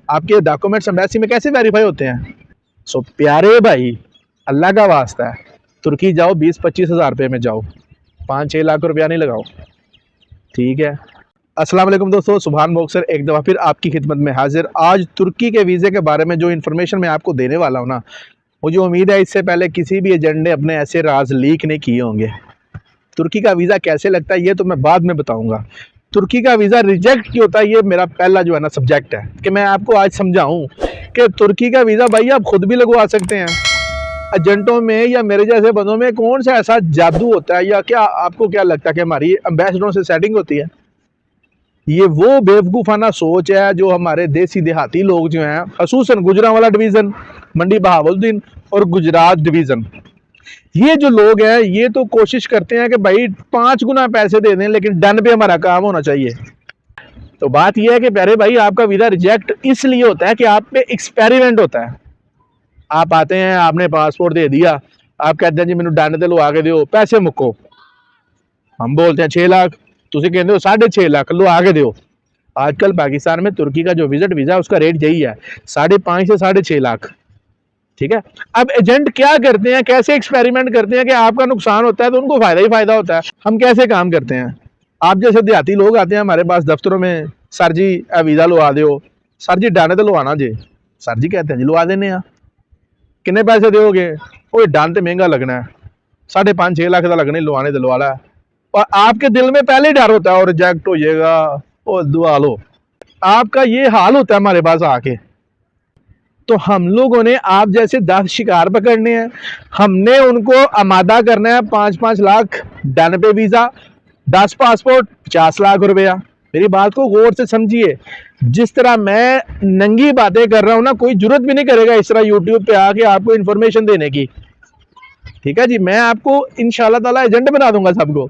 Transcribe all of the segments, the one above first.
आपके documents embassy में कैसे वेरीफाई होते हैं? सो प्यारे भाई, अल्लाह का वास्ता है, तुर्की जाओ 20-25 हज़ार रुपये में जाओ, 5-6 लाख रुपया नहीं लगाओ, ठीक है। अस्सलाम वालेकुम दोस्तों, सुभान बॉक्सर एक दफ़ा फिर आपकी खिदमत में हाजिर। आज तुर्की के वीज़े के बारे में जो इन्फॉर्मेशन मैं आपको देने वाला हूँ ना, मुझे उम्मीद है इससे पहले किसी भी एजेंट ने अपने ऐसे राज लीक नहीं किए होंगे। तुर्की का वीज़ा कैसे लगता है ये तो मैं बाद में बताऊंगा। तुर्की का वीज़ा रिजेक्ट क्यों होता है ये मेरा पहला जो है ना सब्जेक्ट है कि मैं आपको आज समझाऊं कि तुर्की का वीज़ा भाई आप खुद भी लगवा सकते हैं। एजेंटों में या मेरे जैसे बंदों में कौन सा ऐसा जादू होता है, या क्या आपको क्या लगता है कि हमारी एम्बेसडरों से सेटिंग होती है? ये वो बेवकूफ़ाना सोच है जो हमारे देसी देहाती लोग जो हैं, खसूसन गुजरांवाला डिवीज़न, मंडी बहावलुद्दीन और गुजरात डिवीज़न, ये जो लोग हैं ये तो कोशिश करते हैं कि भाई 5 गुना पैसे दे दें लेकिन डन पे हमारा काम होना चाहिए। तो बात यह है कि प्यारे भाई, आपका वीज़ा रिजेक्ट इसलिए होता है कि आप पे एक्सपेरिमेंट होता है। आप आते हैं, आपने पासपोर्ट दे दिया, आप कहते हैं जी मैंने डन ते लो आके दो पैसे मुक्को, हम बोलते हैं 6 लाख, तुम कहते हो 6.5 लाख, लो आगे दो। आजकल पाकिस्तान में तुर्की का जो विजिट वीज़ा उसका रेट यही है, 5.5 से 6.5 लाख, ठीक है। अब एजेंट क्या करते हैं, कैसे एक्सपेरिमेंट करते हैं कि आपका नुकसान होता है तो उनको फायदा ही फायदा होता है। हम कैसे काम करते हैं, आप जैसे देहाती लोग आते हैं हमारे पास दफ्तरों में, सर जी वीज़ा लवा दो, सर जी डन तो लवाना जी, सर जी कहते हैं जी लवा देने, किन्ने पैसे दोगे? वो डन तो महंगा लगना है, 5.5-6 लाख का लगने, लवाने तो लवा ला। और आपके दिल में पहले ही डर होता है और रिजेक्ट हो जाएगा और दुआ लो, आपका ये हाल होता है हमारे पास आके। तो हम लोगों ने आप जैसे 10 शिकार पकड़ने हैं, हमने उनको आमादा करना है 5-5 लाख डन पे वीज़ा, 10 पासपोर्ट 50 लाख रुपया। मेरी बात को गौर से समझिए, जिस तरह मैं नंगी बातें कर रहा हूं ना, कोई जरूरत भी नहीं करेगा इस तरह यूट्यूब पे आके आपको इन्फॉर्मेशन देने की, ठीक है जी। मैं आपको इंशाल्लाह ताला एजेंट बना दूंगा सबको।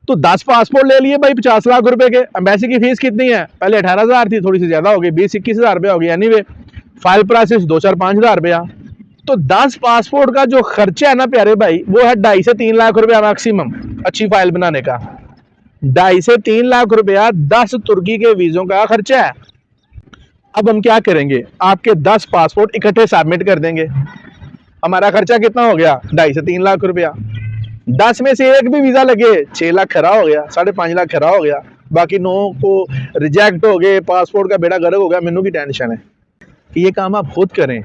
तो 10 पासपोर्ट ले लिए भाई 50 लाख रुपए के। एम्बेसी की फीस कितनी है? पहले 18,000 थी, थोड़ी सी ज्यादा हो गई, 20-21 हज़ार रुपया हो गई। एनीवे फाइल प्रोसेस 2-4-5 हज़ार रुपया। तो 10 पासपोर्ट का जो खर्चा है ना प्यारे भाई, वो है 2.5 से 3 लाख रुपया मैक्सिमम अच्छी फाइल बनाने का। 2.5 से 3 लाख रुपया 10 तुर्की के वीजों का खर्चा है। अब हम क्या करेंगे, आपके 10 पासपोर्ट इकट्ठे सबमिट कर देंगे, हमारा खर्चा कितना हो गया? 2.5 से 3 लाख रुपया। 10 में से एक भी वीज़ा लगे 6 लाख खरा हो गया, 5.5 लाख खरा हो गया, बाकी 9 को रिजेक्ट हो गए, पासपोर्ट का बेड़ा गर्क हो गया। मैनू की टेंशन है कि ये काम आप खुद करें।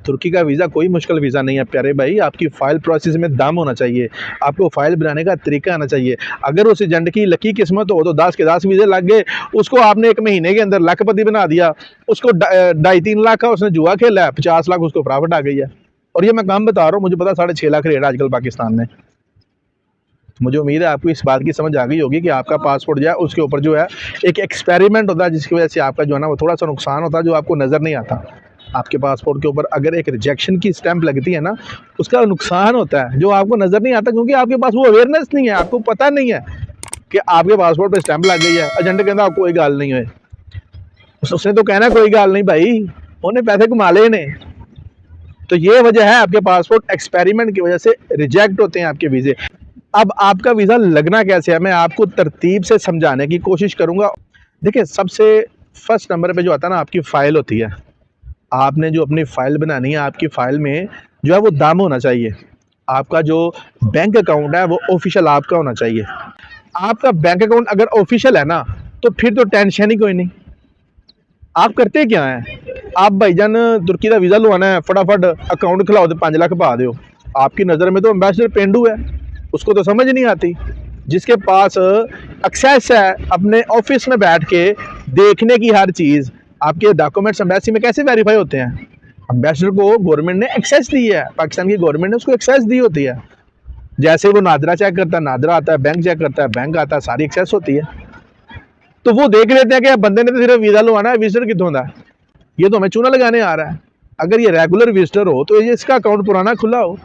तुर्की का वीज़ा कोई मुश्किल वीज़ा नहीं है प्यारे भाई, आपकी फ़ाइल प्रोसेस में दम होना चाहिए, आपको फ़ाइल बनाने का तरीका आना चाहिए। अगर उस एजेंट की लकी किस्मत हो तो 10 के 10 वीज़े लग गए, उसको आपने 1 महीने के अंदर लाखपति बना दिया, उसको 2.5-3 लाख का उसने जुआ खेला है, 50 लाख उसको प्रॉफिट आ गई है। और ये मैं काम बता रहा हूँ, मुझे पता 6.5 लाख रेट आजकल पाकिस्तान में। मुझे उम्मीद है आपको इस बात की समझ आ गई होगी कि आपका पासपोर्ट जो है उसके ऊपर जो है एक एक्सपेरिमेंट होता है, जिसकी वजह से आपका जो है ना वो थोड़ा सा नुकसान होता है जो आपको नज़र नहीं आता। आपके पासपोर्ट के ऊपर अगर एक रिजेक्शन की स्टैंप लगती है ना, उसका नुकसान होता है जो आपको नज़र नहीं आता, क्योंकि आपके पास वो अवेयरनेस नहीं है, आपको पता नहीं है कि आपके पासपोर्ट पर स्टैंप लग गई है। एजेंट कहता कोई गाल नहीं है, उसने तो कहना कोई गाल नहीं भाई, उन्हें पैसे कमा लेने। तो ये वजह है आपके पासपोर्ट एक्सपेरिमेंट की वजह से रिजेक्ट होते हैं आपके वीज़े। अब आपका वीज़ा लगना कैसे है, मैं आपको तरतीब से समझाने की कोशिश करूंगा। देखिए, सबसे फर्स्ट नंबर पे जो आता है ना, आपकी फ़ाइल होती है। आपने जो अपनी फ़ाइल बनानी है, आपकी फ़ाइल में जो है वो दाम होना चाहिए। आपका जो बैंक अकाउंट है वो ऑफिशियल आपका होना चाहिए। आपका बैंक अकाउंट अगर ऑफिशियल है ना, तो फिर तो टेंशन ही कोई नहीं। आप करते क्या हैं, आप भाईजान तुर्की का वीज़ा लवाना है, फटाफट अकाउंट खुलाओ तो 5 लाख पा दो। आपकी नज़र में तो एम्बेसडर पेंडू है, उसको तो समझ नहीं आती। जिसके पास एक्सेस है अपने ऑफिस में बैठ के देखने की हर चीज़, आपके डॉक्यूमेंट्स एम्बेसी में कैसे वेरीफाई होते हैं? एम्बेसडर को गवर्नमेंट ने एक्सेस दी है, पाकिस्तान की गवर्नमेंट ने उसको एक्सेस दी होती है। जैसे वो नादरा चेक करता है, नादरा आता है, बैंक चेक करता है, बैंक आता है, सारी एक्सेस होती है। तो वो देख लेते हैं कि बंदे ने तो सिर्फ वीज़ा लवाना है, विजिटर कितों का, ये तो हमें चूना लगाने आ रहा है। अगर ये रेगुलर विजिटर हो तो ये इसका अकाउंट पुराना खुला हो,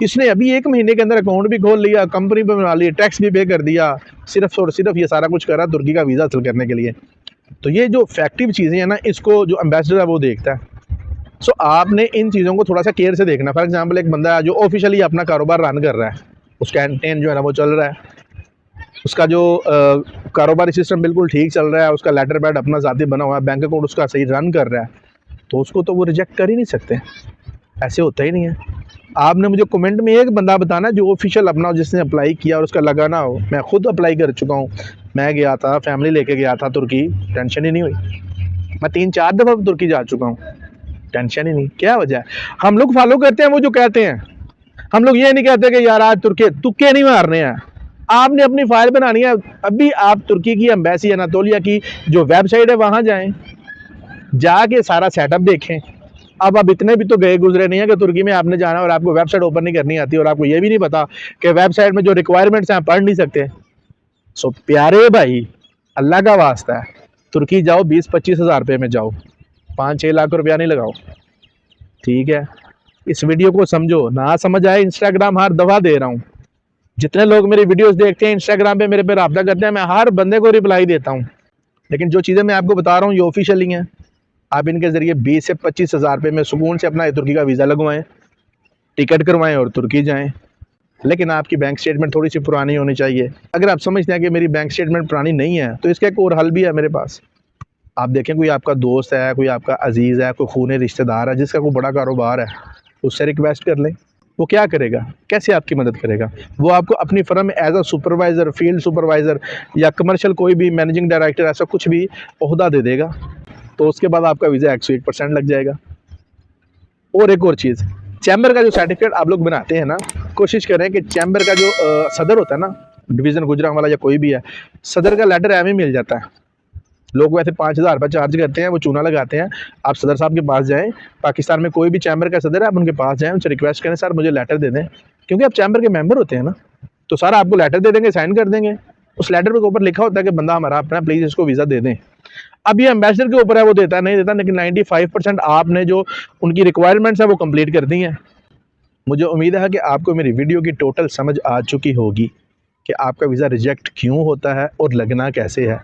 इसने अभी 1 महीने के अंदर अकाउंट भी खोल लिया, कंपनी भी बना ली, टैक्स भी पे कर दिया, सिर्फ और सिर्फ ये सारा कुछ कर रहा है तुर्की का वीज़ा हासिल करने के लिए। तो ये जो फैक्टिव चीज़ें हैं ना, इसको जो एम्बेसडर है वो देखता है। सो आपने इन चीज़ों को थोड़ा सा केयर से देखना। फॉर एग्जाम्पल, एक बंदा है जो ऑफिशियली अपना कारोबार रन कर रहा है, उसका कैंटेन जो है ना वो चल रहा है, उसका जो कारोबारी सिस्टम बिल्कुल ठीक चल रहा है, उसका लेटर पैड अपना ज़ाती बना हुआ है, बैंक अकाउंट उसका सही रन कर रहा है, तो उसको तो वो रिजेक्ट कर ही नहीं सकते। ऐसे होता ही नहीं है। आपने मुझे कमेंट में एक बंदा बताना जो ऑफिशियल अपना हो, जिसने अप्लाई किया और उसका लगा ना हो। मैं खुद अप्लाई कर चुका हूँ, मैं गया था, फैमिली लेके गया था तुर्की, टेंशन ही नहीं हुई। मैं 3-4 दफ़ा तुर्की जा चुका हूँ, टेंशन ही नहीं। क्या वजह है? हम लोग फॉलो करते हैं वो जो कहते हैं। हम लोग ये नहीं कहते कि यार आज तुक्के नहीं मारने हैं। आपने अपनी फाइल बनानी है। अभी आप तुर्की की एम्बेसी अनातोलिया की जो वेबसाइट है वहाँ जाएं, जाके सारा सेटअप देखें। अब आप इतने भी तो गए गुजरे नहीं है कि तुर्की में आपने जाना और आपको वेबसाइट ओपन नहीं करनी आती और आपको ये भी नहीं पता कि वेबसाइट में जो रिक्वायरमेंट्स हैं आप पढ़ नहीं सकते। सो प्यारे भाई, अल्लाह का वास्ता है, तुर्की जाओ 20-25 हज़ार रुपये में जाओ, 5-6 लाख रुपया नहीं लगाओ, ठीक है। इस वीडियो को समझो, ना समझ आए इंस्टाग्राम हर दफ़ा दे रहा हूँ। जितने लोग मेरी वीडियोस देखते हैं इंस्टाग्राम पे मेरे पे रब्ता करते हैं, मैं हर बंदे को रिप्लाई देता हूँ। लेकिन जो चीज़ें मैं आपको बता रहा हूँ ये ऑफिशियल ही हैं। आप इनके ज़रिए 20 से 25 हज़ार रुपये में सुकून से अपना तुर्की का वीज़ा लगवाएं, टिकट करवाएं और तुर्की जाएं। लेकिन आपकी बैंक स्टेटमेंट थोड़ी सी पुरानी होनी चाहिए। अगर आप समझते हैं कि मेरी बैंक स्टेटमेंट पुरानी नहीं है तो इसका एक और हल भी है मेरे पास। आप देखें, कोई आपका दोस्त है, कोई आपका अजीज़ है, कोई खूनी रिश्तेदार है जिसका कोई बड़ा कारोबार है, उससे रिक्वेस्ट कर लें। वो क्या करेगा, कैसे आपकी मदद करेगा? वो आपको अपनी फर्म में as a supervisor, field supervisor या कमर्शियल कोई भी मैनेजिंग डायरेक्टर ऐसा कुछ भी ओहदा दे देगा, तो उसके बाद आपका वीज़ा 101% लग जाएगा। और एक और चीज़, चैम्बर का जो सर्टिफिकेट आप लोग बनाते हैं ना, कोशिश करें कि चैम्बर का जो सदर होता है ना, डिवीज़न गुजरांवाला या कोई भी है, सदर का लेटर एम ही मिल जाता है। लोग वैसे 5,000 रुपये चार्ज करते हैं, वो चूना लगाते हैं। आप सदर साहब के पास जाएं, पाकिस्तान में कोई भी चैम्बर का सदर है, आप उनके पास जाएं, उनसे रिक्वेस्ट करें सर मुझे लेटर दे दें, क्योंकि आप चैम्बर के मेंबर होते हैं ना, तो सर आपको लेटर दे देंगे, साइन कर देंगे। उस लेटर के ऊपर लिखा होता है कि बंदा हमारा अपना, प्लीज़ इसको वीज़ा दे दें। अब ये एम्बेसडर के ऊपर है, वो देता है नहीं देता, लेकिन 95% आपने जो उनकी रिक्वायरमेंट्स हैं वो कंप्लीट कर दी हैं। मुझे उम्मीद है कि आपको मेरी वीडियो की टोटल समझ आ चुकी होगी कि आपका वीज़ा रिजेक्ट क्यों होता है और लगना कैसे है।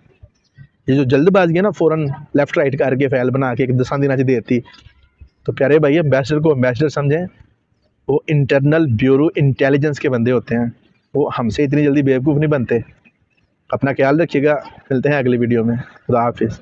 ये जो जल्दबाजी है ना, फ़ौरन लेफ़्ट राइट करके फ़ाइल बना के 10 दिन च देती, तो प्यारे भाई एम्बेसडर को एम्बेसडर समझें। वो इंटरनल ब्यूरो इंटेलिजेंस के बंदे होते हैं, वो हमसे इतनी जल्दी बेवकूफ़ नहीं बनते। अपना ख्याल रखिएगा, मिलते हैं अगली वीडियो में। खुदा हाफिज़।